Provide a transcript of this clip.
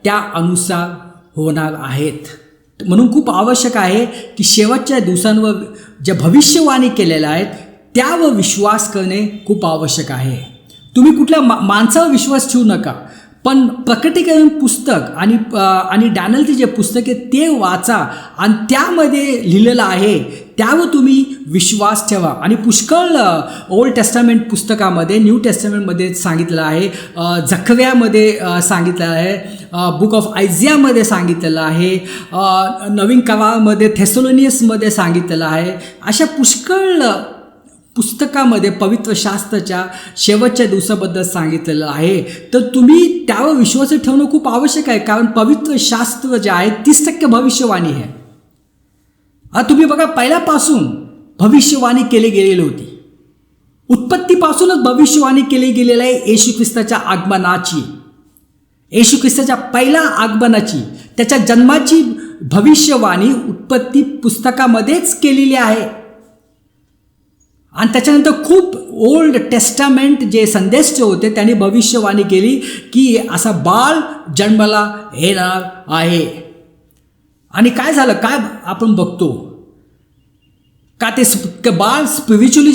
त्या अनुसार होणार आहेत. म्हणून खूप आवश्यक आहे की शेवटच्या दिवसांवर ज्या भविष्यवाणी केलेल्या आहेत त्यावर विश्वास करणे खूप आवश्यक आहे. तुम्ही कुठल्या माणसावर विश्वास ठेवू नका, पण प्रकटीकरण पुस्तक आणि डॅनियलचे जे पुस्तक आहे ते वाचा आणि त्यामध्ये लिहिलेलं आहे त्यावर तुम्ही विश्वास ठेवा. आणि पुष्कळ ओल्ड टेस्टामेंट पुस्तकामध्ये, न्यू टेस्टामेंटमध्ये सांगितलं आहे, जकर्यामध्ये सांगितलं आहे, बुक ऑफ आयझियामध्ये सांगितलेलं आहे, नवीन करारामध्ये थेसलोनियसमध्ये सांगितलेलं आहे. अशा पुष्कळ पुस्तकामध्ये पवित्र शास्त्राच्या शेवटच्या दिवसाबद्दल सांगितलेलं आहे. तर तुम्ही त्यावर विश्वास ठेवणं खूप आवश्यक आहे, कारण पवित्र शास्त्र जे आहे 30% भविष्यवाणी आहे. तुम्ही बघा, पहिल्यापासून भविष्यवाणी केली गेलेली होती. उत्पत्तीपासूनच भविष्यवाणी केली गेलेली आहे येशू ख्रिस्ताच्या आगमनाची, येशू ख्रिस्ताच्या पहिल्या आगमनाची, त्याच्या जन्माची भविष्यवाणी उत्पत्ती पुस्तकामध्येच केलेली आहे. आणि त्याच्यानंतर खूप ओल्ड टेस्टामेंट जे संदेश होते त्यांनी भविष्यवाणी केली की असा बाळ जन्माला येणार आहे. आणि काय झालं, काय आपण बघतो का ते बाळ स्पिरिच्युअली